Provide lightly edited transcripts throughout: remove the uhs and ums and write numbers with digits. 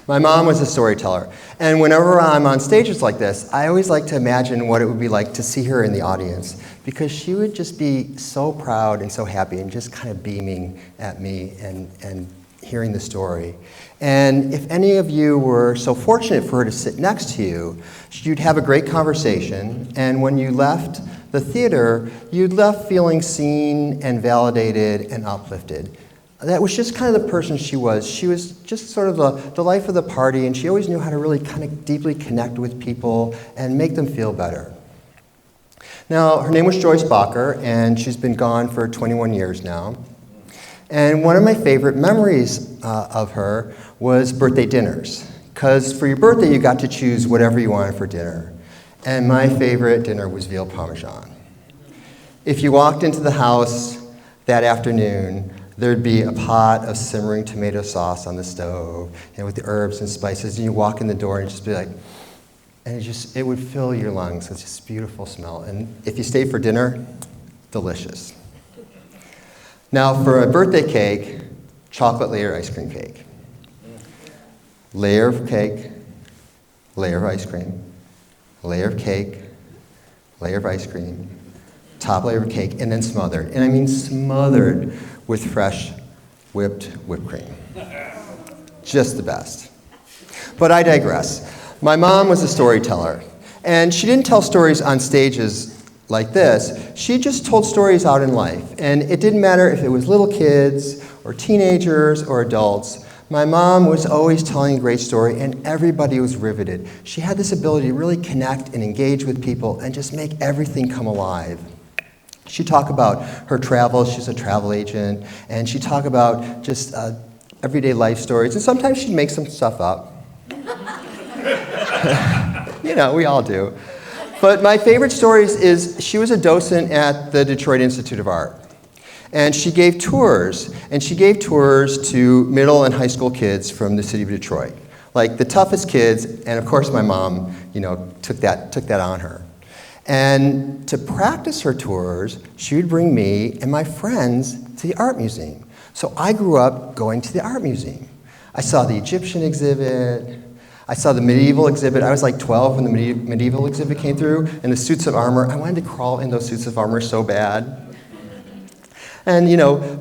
My mom was a storyteller, and whenever I'm on stages like this, I always like to imagine what it would be like to see her in the audience, because she would just be so proud and so happy and just kind of beaming at me and hearing the story. And if any of you were so fortunate for her to sit next to you, you'd have a great conversation, and when you left the theater, you'd left feeling seen and validated and uplifted. That was just kind of the person she was. She was just sort of the life of the party, and she always knew how to really kind of deeply connect with people and make them feel better. Now, her name was Joyce Bacher, and she's been gone for 21 years now. And one of my favorite memories of her was birthday dinners, because for your birthday, you got to choose whatever you wanted for dinner. And my favorite dinner was Veal Parmesan. If you walked into the house that afternoon, there'd be a pot of simmering tomato sauce on the stove, with the herbs and spices, and you walk in the door and just be like, and it would fill your lungs with this beautiful smell. And if you stayed for dinner, delicious. Now, for a birthday cake, chocolate layer ice cream cake. Layer of cake, layer of ice cream, layer of cake, layer of ice cream, top layer of cake, and then smothered. And I mean smothered with fresh whipped whipped cream. Just the best. But I digress. My mom was a storyteller, and she didn't tell stories on stages like this. She just told stories out in life, and it didn't matter if it was little kids or teenagers or adults. My mom was always telling a great story, and everybody was riveted. She had this ability to really connect and engage with people and just make everything come alive. She'd talk about her travels. She's a travel agent, and she'd talk about just everyday life stories, and sometimes she'd make some stuff up. We all do. But my favorite stories is she was a docent at the Detroit Institute of Art. And she gave tours, to middle and high school kids from the city of Detroit. Like the toughest kids, and of course my mom, took that on her. And to practice her tours, she would bring me and my friends to the art museum. So I grew up going to the art museum. I saw the Egyptian exhibit, I saw the medieval exhibit. I was like 12 when the medieval exhibit came through, and the suits of armor. I wanted to crawl in those suits of armor so bad. And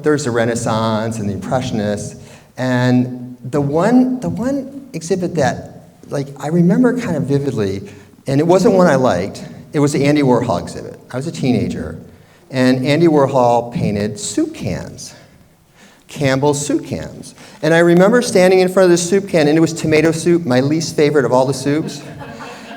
there's the Renaissance and the Impressionists. And the one exhibit that I remember kind of vividly, and it wasn't one I liked, it was the Andy Warhol exhibit. I was a teenager, and Andy Warhol painted soup cans. Campbell's soup cans. And I remember standing in front of this soup can, and it was tomato soup, my least favorite of all the soups.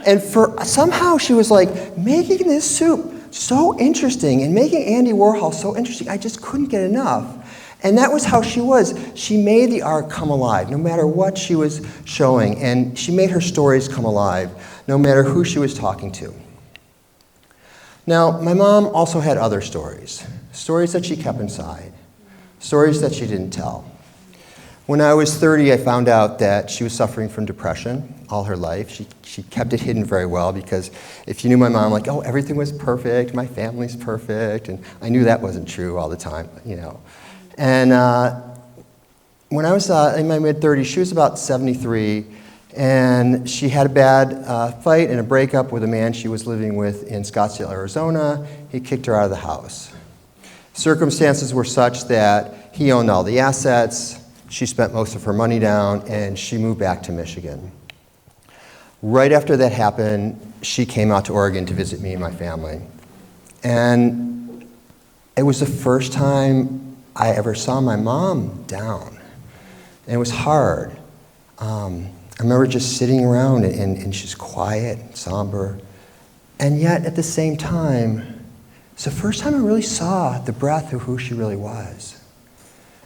And somehow she was making this soup so interesting and making Andy Warhol so interesting, I just couldn't get enough. And that was how she was. She made the art come alive, no matter what she was showing, and she made her stories come alive, no matter who she was talking to. Now, my mom also had other stories that she kept inside. Stories that she didn't tell. When I was 30, I found out that she was suffering from depression all her life. She kept it hidden very well, because if you knew my mom, everything was perfect, my family's perfect, and I knew that wasn't true all the time, And when I was in my mid-30s, she was about 73, and she had a bad fight and a breakup with a man she was living with in Scottsdale, Arizona. He kicked her out of the house. Circumstances were such that he owned all the assets, she spent most of her money down, and she moved back to Michigan. Right after that happened, she came out to Oregon to visit me and my family. And it was the first time I ever saw my mom down. And it was hard. I remember just sitting around, and she's quiet, and somber. And yet, at the same time, it's the first time I really saw the breadth of who she really was.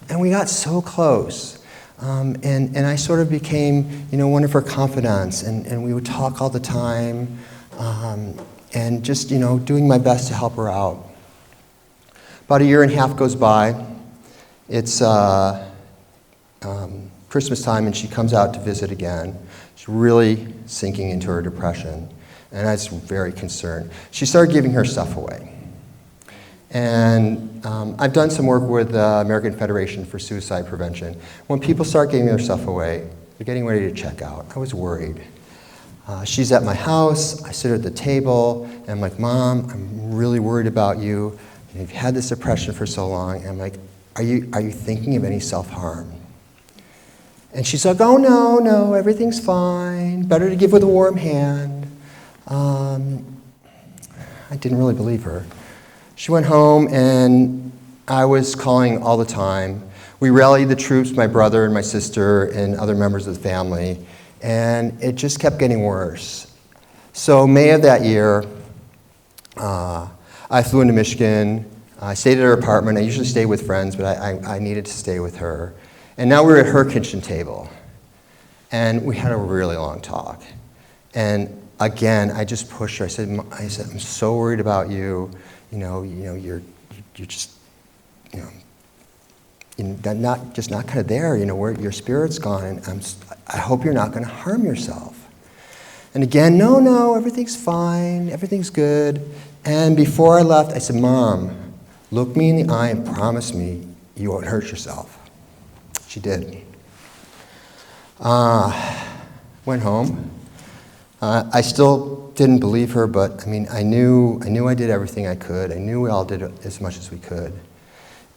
And we got so close. And I sort of became, one of her confidants, and we would talk all the time, and just, doing my best to help her out. About a year and a half goes by. It's Christmas time, and she comes out to visit again. She's really sinking into her depression, and I was very concerned. She started giving her stuff away. And I've done some work with the American Federation for Suicide Prevention. When people start giving their stuff away, They're getting ready to check out. I was worried. She's at my house. I sit her at the table, and I'm like, Mom, I'm really worried about you. You've had this depression for so long. And I'm like, are you thinking of any self-harm? And she's like, oh, no, everything's fine. Better to give with a warm hand. I didn't really believe her. She went home, and I was calling all the time. We rallied the troops, my brother and my sister and other members of the family, and it just kept getting worse. So May of that year, I flew into Michigan. I stayed at her apartment. I usually stay with friends, but I needed to stay with her. And now we're at her kitchen table, and we had a really long talk. And again, I just pushed her. I said, I'm so worried about you. You're just, not kind of there. Where your spirit's gone, and I hope you're not going to harm yourself. And again, no, everything's fine, everything's good. And before I left, I said, Mom, look me in the eye and promise me you won't hurt yourself. She did. Went home. I still didn't believe her, but I knew I did everything I could. I knew we all did as much as we could.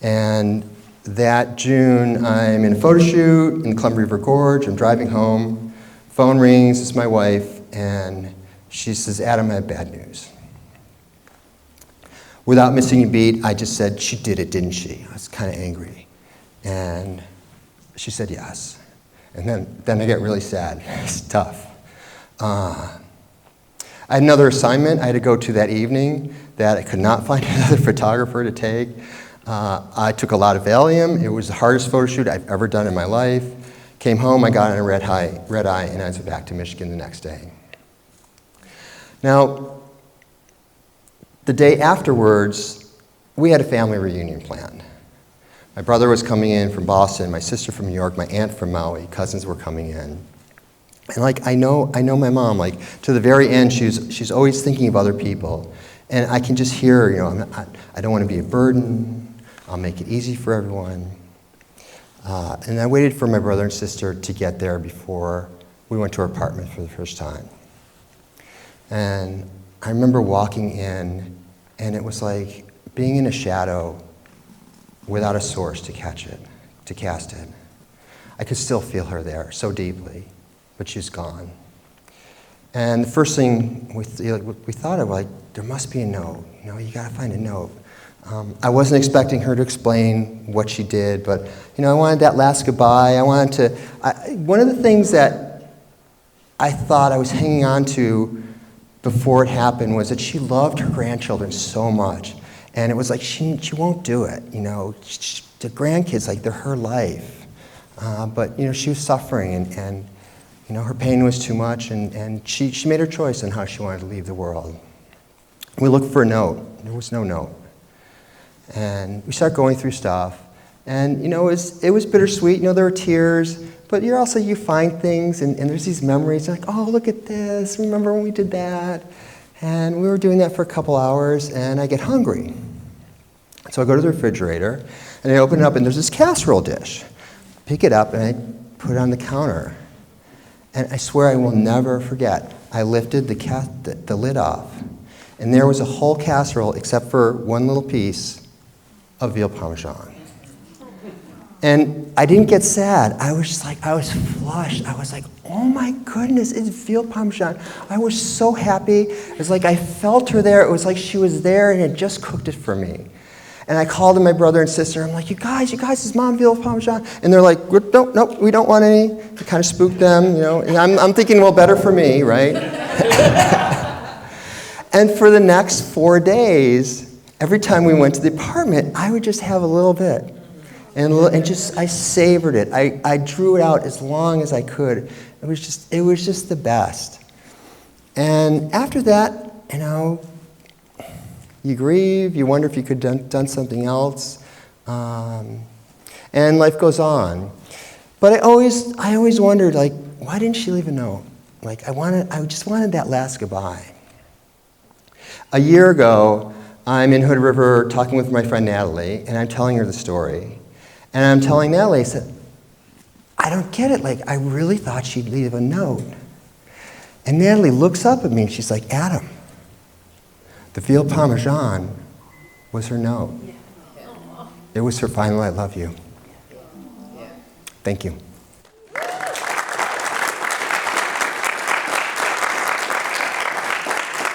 And that June, I'm in a photo shoot in Columbia River Gorge. I'm driving home. Phone rings. It's my wife, and she says, Adam, I have bad news. Without missing a beat, I just said, she did it, didn't she? I was kind of angry. And she said yes. And then I get really sad. It's tough. I had another assignment I had to go to that evening that I could not find another photographer to take. I took a lot of Valium. It was the hardest photo shoot I've ever done in my life. Came home, I got in a red eye, and I was back to Michigan the next day. Now, the day afterwards, we had a family reunion planned. My brother was coming in from Boston, my sister from New York, my aunt from Maui, cousins were coming in. And I know my mom, to the very end, she's always thinking of other people. And I can just hear her, I don't want to be a burden, I'll make it easy for everyone. And I waited for my brother and sister to get there before we went to our apartment for the first time. And I remember walking in, and it was like being in a shadow without a source to cast it. I could still feel her there so deeply, but she's gone. And the first thing we thought of, there must be a note. You got to find a note. I wasn't expecting her to explain what she did, but I wanted that last goodbye. One of the things that I thought I was hanging on to before it happened was that she loved her grandchildren so much. And it was like, she won't do it, The grandkids, they're her life. But, she was suffering, and her pain was too much, and she made her choice on how she wanted to leave the world. We looked for a note. There was no note. And we started going through stuff. And, it was bittersweet. There were tears. But you find things, and there's these memories. You're like, oh, look at this. Remember when we did that? And we were doing that for a couple hours, and I get hungry. So I go to the refrigerator, and I open it up, and there's this casserole dish. Pick it up, and I put it on the counter. And I swear I will never forget. I lifted the lid off, and there was a whole casserole except for one little piece of veal parmesan. And I didn't get sad. I was flushed. I was like, oh my goodness, it's veal parmesan. I was so happy. It was like I felt her there. It was like she was there and had just cooked it for me. And I called in my brother and sister. I'm like, you guys, is Mom veal parmesan? And they're like, nope, we don't want any. It kind of spooked them, And I'm thinking, well, better for me, right? And for the next 4 days, every time we went to the apartment, I would just have a little bit. And I savored it. I drew it out as long as I could. It was just the best. And after that, you grieve. You wonder if you could have done something else, and life goes on. But I always wondered, why didn't she leave a note? I just wanted that last goodbye. A year ago, I'm in Hood River talking with my friend Natalie, and I'm telling her the story. And I'm telling Natalie, I said, I don't get it. Like, I really thought she'd leave a note. And Natalie looks up at me and she's like, Adam, the Veal Parmesan was her note. It was her final I love you. Thank you.